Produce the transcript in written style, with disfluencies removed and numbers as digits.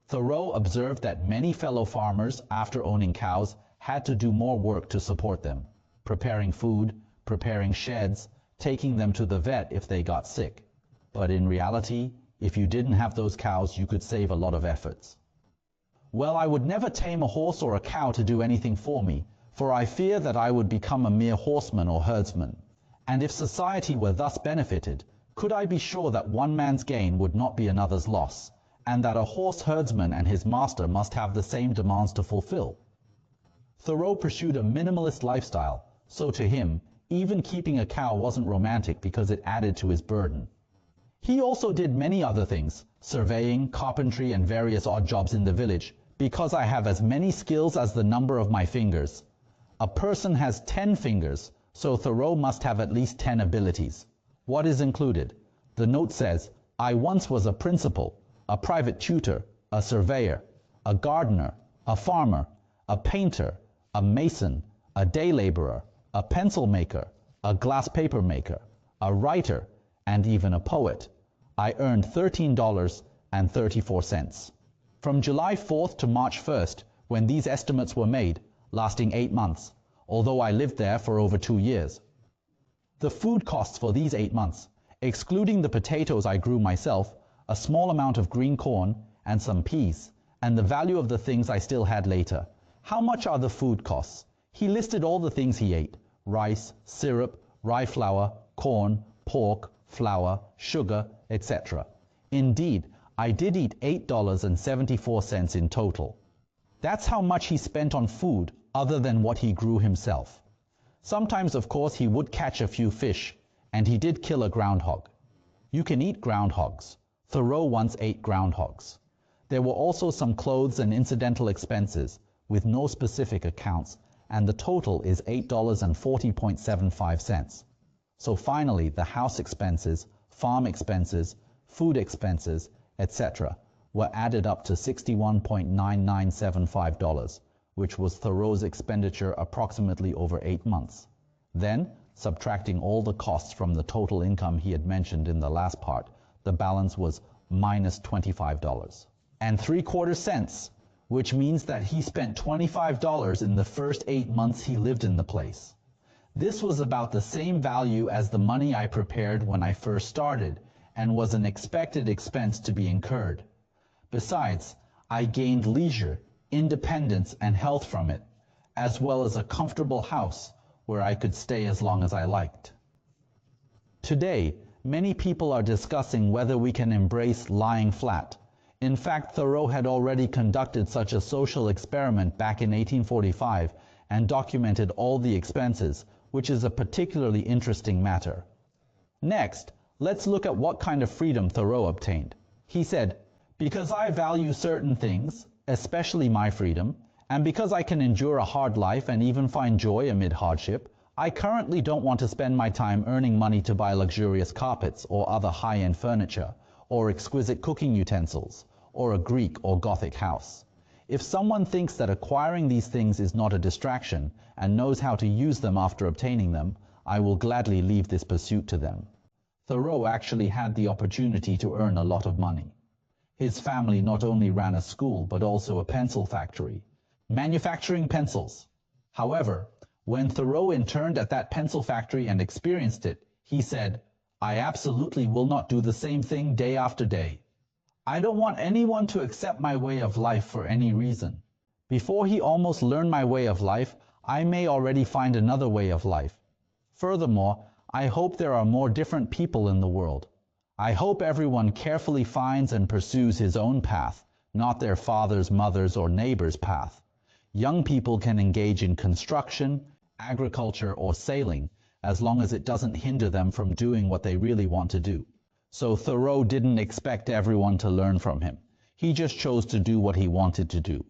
Thoreau observed that many fellow farmers, after owning cows, had to do more work to support them, preparing food, preparing sheds, taking them to the vet if they got sick. But in reality, if you didn't have those cows, you could save a lot of efforts. Well, I would never tame a horse or a cow to do anything for me, for I fear that I would become a mere horseman or herdsman. And if society were thus benefited, could I be sure that one man's gain would not be another's loss, and that a horse herdsman and his master must have the same demands to fulfill? Thoreau pursued a minimalist lifestyle, so to him, even keeping a cow wasn't romantic because it added to his burden. He also did many other things, surveying, carpentry, and various odd jobs in the village, because I have as many skills as the number of my fingers. A person has 10 fingers, so Thoreau must have at least 10 abilities. What is included? The note says, I once was a principal, a private tutor, a surveyor, a gardener, a farmer, a painter, a mason, a day laborer, a pencil maker, a glass paper maker, a writer, and even a poet. I earned $13.34. From July 4th to March 1st, when these estimates were made, lasting 8 months, although I lived there for over 2 years. The food costs for these 8 months, excluding the potatoes I grew myself, a small amount of green corn, and some peas, and the value of the things I still had later. How much are the food costs? He listed all the things he ate: rice, syrup, rye flour, corn, pork, flour, sugar, etc. Indeed, I did eat $8.74 in total. That's how much he spent on food other than what he grew himself. Sometimes, of course, he would catch a few fish, and he did kill a groundhog. You can eat groundhogs. Thoreau once ate groundhogs. There were also some clothes and incidental expenses, with no specific accounts, and the total is $8.40.75. So finally, the house expenses, farm expenses, food expenses, etc. were added up to $61.9975, which was Thoreau's expenditure approximately over 8 months. Then, subtracting all the costs from the total income he had mentioned in the last part, the balance was minus $25.75, which means that he spent $25 in the first 8 months he lived in the place. This was about the same value as the money I prepared when I first started, and was an expected expense to be incurred. Besides, I gained leisure, independence, and health from it, as well as a comfortable house where I could stay as long as I liked. Today, many people are discussing whether we can embrace lying flat. In fact, Thoreau had already conducted such a social experiment back in 1845 and documented all the expenses, which is a particularly interesting matter. Next, let's look at what kind of freedom Thoreau obtained. He said, "Because I value certain things, especially my freedom, and because I can endure a hard life and even find joy amid hardship, I currently don't want to spend my time earning money to buy luxurious carpets or other high-end furniture, or exquisite cooking utensils, or a Greek or Gothic house. If someone thinks that acquiring these things is not a distraction and knows how to use them after obtaining them, I will gladly leave this pursuit to them." Thoreau actually had the opportunity to earn a lot of money. His family not only ran a school but also a pencil factory, manufacturing pencils. However, when Thoreau interned at that pencil factory and experienced it, he said, "I absolutely will not do the same thing day after day. I don't want anyone to accept my way of life for any reason. Before he almost learned my way of life, I may already find another way of life. Furthermore, I hope there are more different people in the world. I hope everyone carefully finds and pursues his own path, not their father's, mother's, or neighbor's path. Young people can engage in construction, agriculture, or sailing, as long as it doesn't hinder them from doing what they really want to do." So Thoreau didn't expect everyone to learn from him. He just chose to do what he wanted to do.